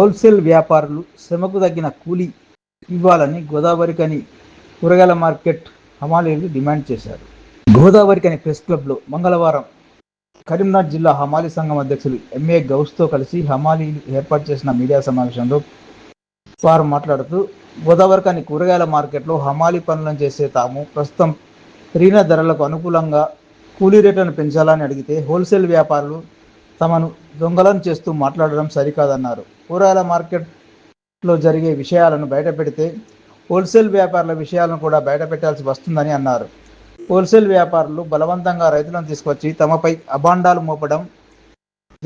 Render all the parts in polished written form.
Wholesale వ్యాపారులు శ్రమకు తగ్గిన కూలీ ఇవ్వాలని గోదావరికని కూరగాయల మార్కెట్ హమాలీలు డిమాండ్ చేశారు. గోదావరికని ప్రెస్ క్లబ్లో మంగళవారం కరీంనగర్ జిల్లా హమాలీ సంఘం అధ్యక్షులు ఎంఏ గౌస్తో కలిసి హమాలీలు ఏర్పాటు చేసిన మీడియా సమావేశంలో వారు మాట్లాడుతూ, గోదావరికని కూరగాయల మార్కెట్లో హమాలీ పనులను చేసే తాము ప్రస్తుతం పెరిగిన ధరలకు అనుకూలంగా కూలీ రేట్లను పెంచాలని అడిగితే హోల్సేల్ వ్యాపారులు తమను దొంగలను చేస్తూ మాట్లాడడం సరికాదన్నారు. కూరగాయల మార్కెట్లో జరిగే విషయాలను బయటపెడితే హోల్సేల్ వ్యాపారుల విషయాలను కూడా బయటపెట్టాల్సి వస్తుందని అన్నారు. హోల్సేల్ వ్యాపారులు బలవంతంగా రైతులను తీసుకొచ్చి తమపై అభాండాలు మోపడం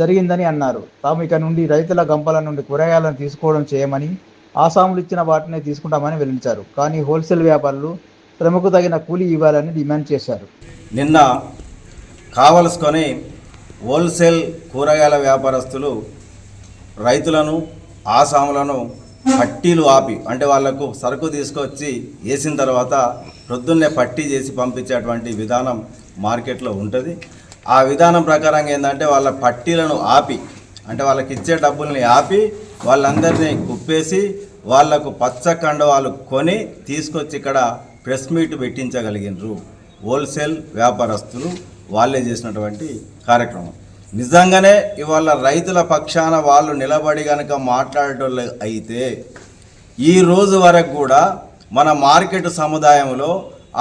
జరిగిందని అన్నారు. తాము ఇక నుండి రైతుల గంపల నుండి కూరగాయలను తీసుకోవడం చేయమని, ఆసాములు ఇచ్చిన వాటినే తీసుకుంటామని వెల్లడించారు. కానీ హోల్సేల్ వ్యాపారులు శ్రమకు తగిన కూలీ ఇవ్వాలని డిమాండ్ చేశారు. నిన్న కావలసుకొని హోల్సేల్ కూరగాయల వ్యాపారస్తులు రైతులను ఆసాములను పట్టీలు ఆపి, అంటే వాళ్లకు సరుకు తీసుకొచ్చి వేసిన తర్వాత ప్రొద్దున్నే పట్టీ చేసి పంపించేటువంటి విధానం మార్కెట్లో ఉంటుంది. ఆ విధానం ప్రకారంగా ఏంటంటే వాళ్ళ పట్టీలను ఆపి, అంటే వాళ్ళకి ఇచ్చే డబ్బుల్ని ఆపి వాళ్ళందరినీ కుప్పేసి వాళ్లకు పచ్చ కండవాలు కొని తీసుకొచ్చి ఇక్కడ ప్రెస్ మీట్ పెట్టించగలిగినరు హోల్సేల్ వ్యాపారస్తులు. వాళ్ళే చేసినటువంటి కార్యక్రమం. నిజంగానే ఇవాళ రైతుల పక్షాన వాళ్ళు నిలబడి కనుక మాట్లాడేటోళ్ళు అయితే ఈ రోజు వరకు కూడా మన మార్కెట్ సముదాయంలో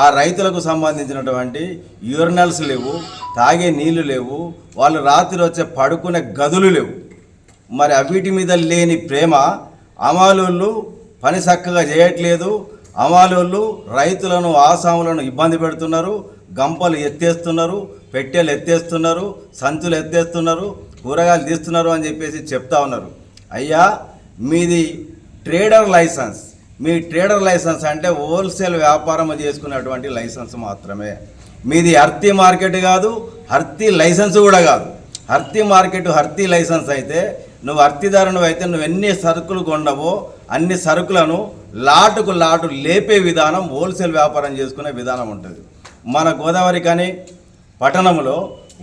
ఆ రైతులకు సంబంధించినటువంటి యూరినల్స్ లేవు, తాగే నీళ్లు లేవు, వాళ్ళు రాత్రి వచ్చే పడుకునే గదులు లేవు. మరి అవిటి మీద లేని ప్రేమ అమాలోళ్ళు పని చక్కగా చేయట్లేదు. అమాలోళ్ళు రైతులను ఆసాములను ఇబ్బంది పెడుతున్నారు, గంపలు ఎత్తేస్తున్నారు, పెట్టెలు ఎత్తేస్తున్నారు, సంచులు ఎత్తేస్తున్నారు, కూరగాయలు తీస్తున్నారు అని చెప్పేసి చెప్తా ఉన్నారు. అయ్యా, మీది ట్రేడర్ లైసెన్స్. మీ ట్రేడర్ లైసెన్స్ అంటే హోల్సేల్ వ్యాపారం చేసుకునేటువంటి లైసెన్స్ మాత్రమే. మీది హర్తీ మార్కెట్ కాదు, హర్తీ లైసెన్స్ కూడా కాదు. హర్తీ మార్కెట్ హర్తీ లైసెన్స్ అయితే నువ్వు హర్తీదారును అయితే నువ్వు ఎన్ని సరుకులు కొండవో అన్ని సరుకులను లాటుకు లాటు లేపే విధానం హోల్సేల్ వ్యాపారం చేసుకునే విధానం ఉంటుంది. మన గోదావరికని పట్టణంలో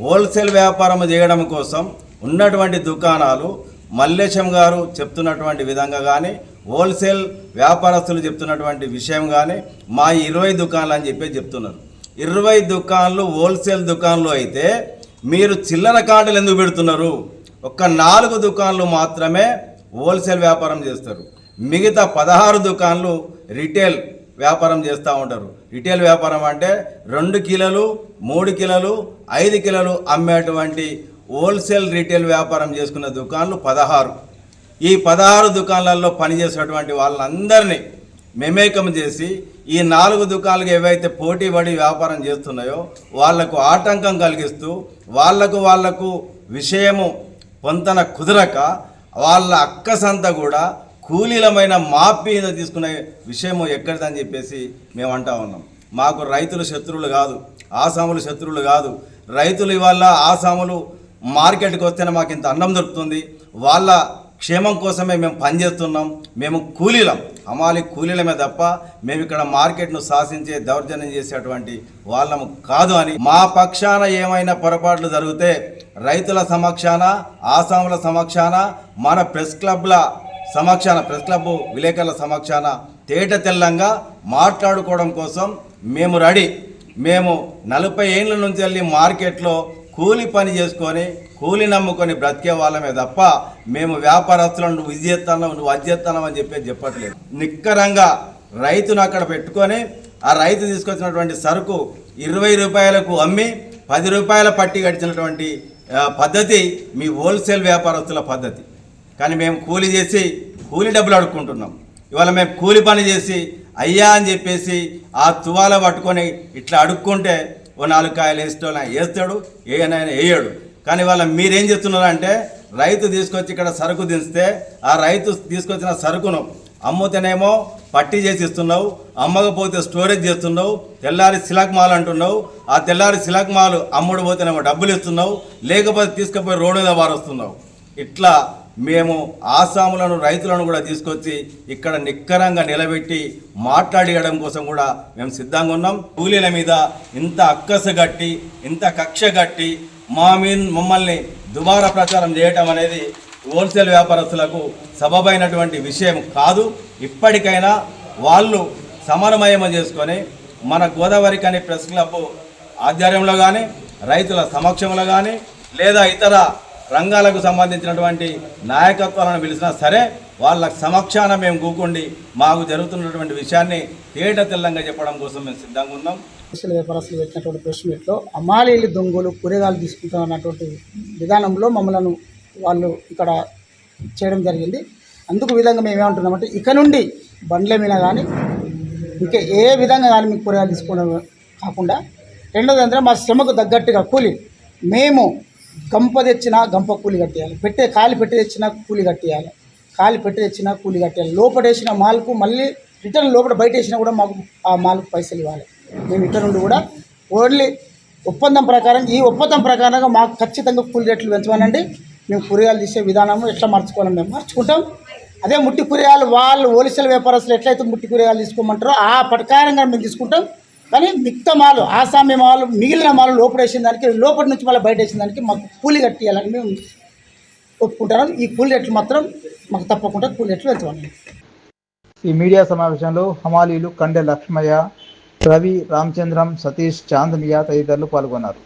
హోల్సేల్ వ్యాపారం చేయడం కోసం ఉన్నటువంటి దుకాణాలు మల్లేశం గారు చెప్తున్నటువంటి విధంగా కానీ, హోల్సేల్ వ్యాపారస్తులు చెప్తున్నటువంటి విషయం కానీ మా 20 దుకాణాలు అని చెప్పి చెప్తున్నారు. 20 దుకాణాలు హోల్సేల్ దుకాణాలు అయితే మీరు చిల్లర కాటలు ఎందుకు పెడుతున్నారు? ఒక్క 4 దుకాణాలు మాత్రమే హోల్సేల్ వ్యాపారం చేస్తారు. మిగతా 16 దుకాణాలు రిటైల్ వ్యాపారం చేస్తూ ఉంటారు. రిటైల్ వ్యాపారం అంటే 2 కిలోలు, 3 కిలోలు, 5 కిలోలు అమ్మేటువంటి హోల్సేల్ రిటైల్ వ్యాపారం చేసుకున్న దుకాణాలు 16. ఈ 16 దుకాణాలలో పనిచేసేటువంటి వాళ్ళందరినీ మెమేకం చేసి ఈ 4 దుకాణాలకు ఏవైతే పోటీ పడి వ్యాపారం చేస్తున్నాయో వాళ్లకు ఆటంకం కలిగిస్తూ వాళ్లకు విషయము పొంతన కుదరక వాళ్ళ అక్కసంతా కూడా కూలీలమైన మాపీద తీసుకునే విషయము ఎక్కడిదని చెప్పేసి మేము అంటా ఉన్నాం. మాకు రైతులు శత్రువులు కాదు, ఆసాములు శత్రువులు కాదు. రైతులు ఇవాళ ఆసాములు మార్కెట్కి వస్తేనే మాకు ఇంత అన్నం దొరుకుతుంది, వాళ్ళ క్షేమం కోసమే మేము పనిచేస్తున్నాం. మేము కూలీలం, హమాలీ కూలీలమే తప్ప మేము ఇక్కడ మార్కెట్ను శాసించే దౌర్జన్యం చేసేటువంటి వాళ్ళము కాదు అని మా పక్షాన ఏమైనా పొరపాట్లు జరిగితే రైతుల సమక్షాన, ఆసాముల సమక్షాన, మన ప్రెస్ క్లబ్ల సమక్షాన, ప్రెస్ క్లబ్ విలేకరుల సమక్షాన తేట తెల్లంగా మాట్లాడుకోవడం కోసం మేము రెడీ. మేము 40 ఏళ్ళ నుంచి వెళ్ళి మార్కెట్లో కూలి పని చేసుకొని కూలి నమ్ముకొని బ్రతికే వాళ్ళమే తప్ప మేము వ్యాపారస్తులను నువ్వు ఇది చేస్తున్నావు, నువ్వు అది చేస్తున్నావు అని చెప్పట్లేదు. నిక్కరంగా రైతును అక్కడ పెట్టుకొని ఆ రైతు తీసుకొచ్చినటువంటి సరుకు 20 రూపాయలకు అమ్మి 10 రూపాయల పట్టి గడిచినటువంటి పద్ధతి మీ హోల్సేల్ వ్యాపారస్తుల పద్ధతి. కానీ మేము కూలి చేసి కూలి డబ్బులు అడుక్కుంటున్నాం. ఇవాళ మేము కూలి పని చేసి అయ్యా అని చెప్పేసి ఆ తువాల పట్టుకొని ఇట్లా అడుక్కుంటే ఓ 4 కాయలు వేస్తాడు, ఏనైనా వేయడు. కానీ వాళ్ళ మీరేం చేస్తున్నారంటే రైతు తీసుకొచ్చి ఇక్కడ సరుకు దించితే ఆ రైతు తీసుకొచ్చిన సరుకును అమ్ముతేనేమో పట్టి చేసి ఇస్తున్నావు, అమ్మకపోతే స్టోరేజ్ చేస్తున్నావు, తెల్లారి సిలక్ మాల్ అంటున్నావు. ఆ తెల్లారి సిలక్ మాల్ అమ్ముడు పోతేనేమో డబ్బులు ఇస్తున్నావు, లేకపోతే తీసుకుపోయి రోడ్డు మీద పారుస్తున్నావు. ఇట్లా మేము ఆసాములను రైతులను కూడా తీసుకొచ్చి ఇక్కడ నిక్కరంగా నిలబెట్టి మాట్లాడడం కోసం కూడా మేము సిద్ధంగా ఉన్నాం. కూలీల మీద ఇంత అక్కస గట్టి, ఇంత కక్ష గట్టి మమ్మల్ని దుబారా ప్రచారం చేయటం అనేది హోల్సేల్ వ్యాపారస్తులకు సబబైనటువంటి విషయం కాదు. ఇప్పటికైనా వాళ్ళు సమన్వయం చేసుకొని మన గోదావరి కని ప్రెస్ క్లబ్ ఆధ్వర్యంలో కానీ, రైతుల సమక్షంలో కానీ, లేదా ఇతర రంగాలకు సంబంధించినటువంటి నాయకత్వాలను పిలిచినా సరే వాళ్ళ సమక్షాన మేము కూకుండి మాకు జరుగుతున్నటువంటి విషయాన్ని తేట తెల్లంగా చెప్పడం కోసం మేము సిద్ధంగా ఉన్నాం. హోల్సేల్ వ్యాపారస్తులు పెట్టినటువంటి ప్రెస్ మీట్లో అమాలీలు దొంగలు కూరగాయలు తీసుకుంటున్నటువంటి విధానంలో మమ్మల్ని వాళ్ళు ఇక్కడ చేయడం జరిగింది. అందుకు విధంగా మేము ఏమంటున్నామంటే ఇక నుండి బండ్ల మీద కానీ ఇంకా ఏ విధంగా కానీ మీకు కూరగాయలు తీసుకోవడం కాకుండా, రెండోది అంటే మా శ్రమకు తగ్గట్టుగా కూలి, మేము గంప తెచ్చినా గంప కూలి కట్టేయాలి, కాలి పెట్టి తెచ్చినా కూలి కట్టేయాలి, కాలి పెట్టి తెచ్చినా కూలి కట్టేయాలి, లోపడేసిన మాల్కు మళ్ళీ రిటర్న్ లోపల బయట వేసినా కూడా మాకు ఆ మాల్కు పైసలు ఇవ్వాలి. మేము ఇక్కడ నుండి కూడా ఓన్లీ ఒప్పందం ప్రకారం, ఈ ఒప్పందం ప్రకారంగా మాకు ఖచ్చితంగా కూలి రేట్లు పెంచమనండి. మేము కూరగాయలు తీసే విధానం ఎట్లా మార్చుకోవాలని మేము మార్చుకుంటాం. అదే ముట్టి కూరగాయలు వాళ్ళు హోల్సేల్ వ్యాపారస్తులు ఎట్లయితే ముట్టి కూరగాయలు తీసుకోమంటారో ఆ ప్రకారంగా మేము తీసుకుంటాం. కానీ మిగతా మాలు, ఆసామి మాలు, మిగిలిన మాలు లోపడేసిన దానికి, లోపటి నుంచి మళ్ళీ బయట వేసిన దానికి మాకు కూలి కట్టియాలని మేము ఒప్పుకుంటాం. ఈ కూలి రేట్లు మాత్రం మాకు తప్పకుండా కూలి రేట్లు పెంచమని. ఈ మీడియా సమావేశంలో హమాలీలు కండె లక్ష్మయ్య, రవి, రామచంద్రం, సతీష్, చాందనియా తదితరులు పాల్గొన్నారు.